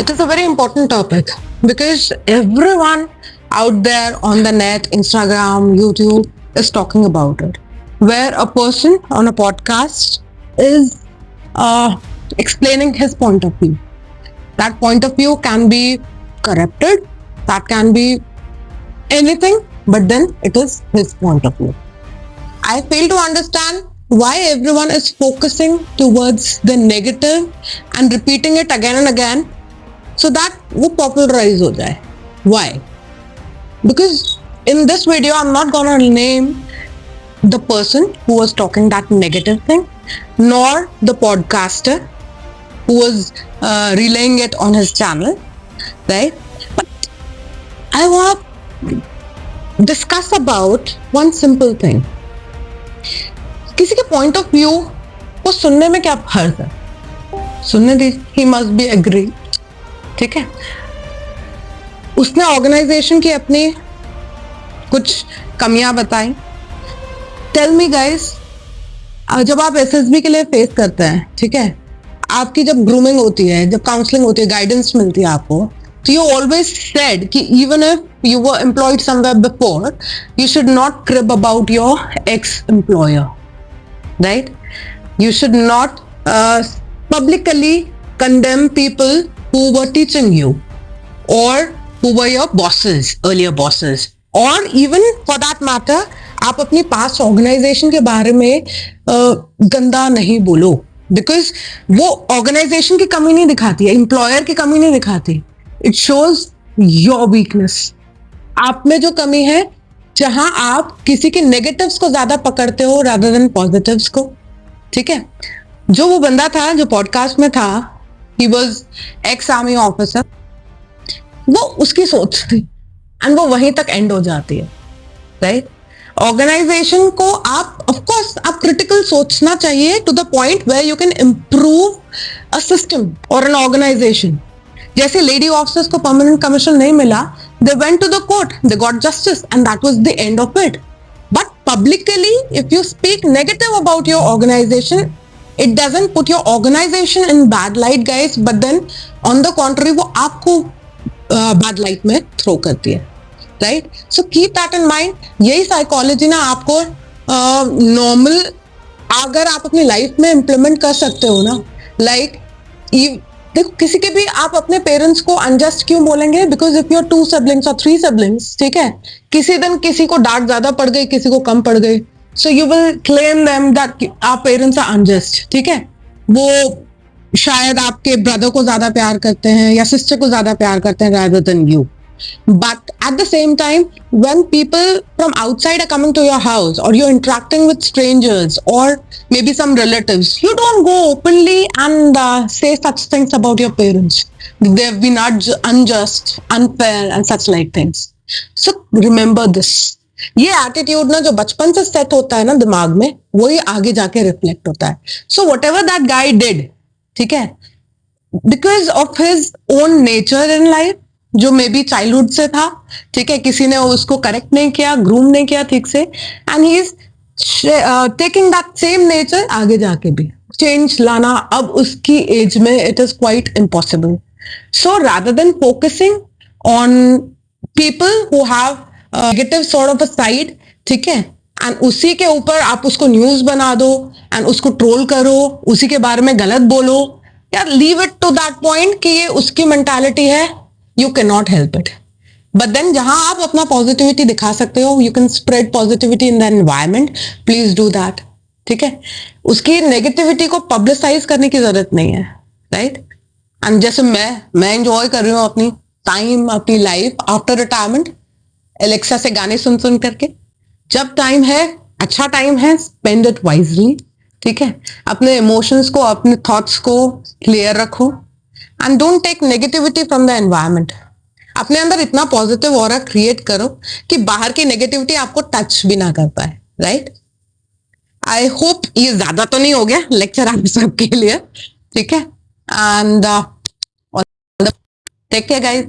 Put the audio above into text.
It is a very important topic because everyone out there on the net, Instagram, YouTube is talking about it. Where a person on a podcast is explaining his point of view. That point of view can be corrupted, that can be anything, but then it is his point of view. I fail to understand why everyone is focusing towards the negative and repeating it again and again so that वो popularize हो जाए. Why? Because in this video I'm not gonna name the person who was talking that negative thing, nor the podcaster who was relaying it on his channel, right? But I want to discuss about one simple thing. किसी के point of view को सुनने में क्या फर्क है? सुनने दीजिए, ही मस्ट बी एग्री, ठीक है? उसने ऑर्गेनाइजेशन की अपनी कुछ कमियां बताई. टेल मी गाइस, जब आप एसएसबी के लिए फेस करते हैं, ठीक है, आपकी जब ग्रूमिंग होती है, जब काउंसलिंग होती है, गाइडेंस मिलती है आपको, तो यू ऑलवेज सेड कि even if you were employed somewhere before, you should not crib about your ex-employer, right? You should not publicly condemn people who were teaching you or who were your bosses, earlier bosses, or even for that matter, आप अपनी past organization के बारे में गंदा नहीं बोलो, because वो organization की कमी नहीं दिखाती है, employer की कमी नहीं दिखाती. It shows your weakness. आप में जो कमी है, जहां आप किसी के नेगेटिव्स को ज्यादा पकड़ते हो रादर देन पॉजिटिव्स को, ठीक है? जो वो बंदा था जो पॉडकास्ट में था, he was ex army officer, वो उसकी सोच थी एंड वो वहीं तक एंड हो जाती है, राइट? ऑर्गेनाइजेशन को आप ऑफ कोर्स आप क्रिटिकल सोचना चाहिए to the point where you can improve a system और एन ऑर्गेनाइजेशन. जैसे लेडी ऑफिसर्स को परमानेंट कमीशन नहीं मिला, they went to the court, they got justice, and that was the end of it. But publicly, if you speak negative about your organization, it doesn't put your organization in bad light, guys, but then on the contrary, वो आपको bad light में throw करती है, right? So keep that in mind. यही psychology ना आपको normal अगर आप अपनी life में implement कर सकते हो ना, like देखो, किसी के भी आप अपने पेरेंट्स को अनजस्ट क्यों बोलेंगे? बिकॉज इफ यूर 2 siblings और 3 siblings, ठीक है, किसी दिन किसी को डांट ज्यादा पड़ गई, किसी को कम पड़ गई, so you will claim them that our parents are unjust, ठीक है? वो शायद आपके ब्रदर को ज्यादा प्यार करते हैं या सिस्टर को ज्यादा प्यार करते हैं rather than you. But at the same time, when people from outside are coming to your house or you're interacting with strangers or maybe some relatives, you don't go openly and say such things about your parents. They've been unjust, unfair and such like things. So remember this. ये attitude ना जो बचपन से set होता है ना दिमाग में, वही आगे जाके reflect होता है. So whatever that guy did, ठीक है, because of his own nature in life, जो मे बी चाइल्डहुड से था, ठीक है, किसी ने उसको करेक्ट नहीं किया, ग्रूम नहीं किया ठीक से, and he is taking that same nature आगे जाके भी. चेंज लाना अब उसकी एज में it is quite impossible. So rather than focusing on people who have negative sort of a side, ठीक है, एंड उसी के ऊपर आप उसको न्यूज बना दो एंड उसको ट्रोल करो, उसी के बारे में गलत बोलो, या leave it to that point कि ये उसकी मेंटालिटी है. You cannot help it. But then जहां आप अपना पॉजिटिविटी दिखा सकते हो, you can spread positivity in the environment, please do that. ठीक है? उसकी नेगेटिविटी को पब्लिसाइज करने की जरूरत नहीं है, राइट? एंड जैसे मैं एंजॉय कर रही हूँ अपनी टाइम, अपनी लाइफ आफ्टर रिटायरमेंट, एलेक्सा से गाने सुन करके. जब टाइम है, अच्छा टाइम है, स्पेंड इट वाइजली, ठीक है? अपने इमोशंस को, अपने थॉट्स को क्लियर रखो. And don't take negativity from the environment. अपने अंदर इतना पॉजिटिव ऑरा क्रिएट करो कि बाहर की नेगेटिविटी आपको टच भी ना कर पाए, राइट? आई होप ये ज्यादा तो नहीं हो गया लेक्चर आप सबके लिए, ठीक है? And take care guys.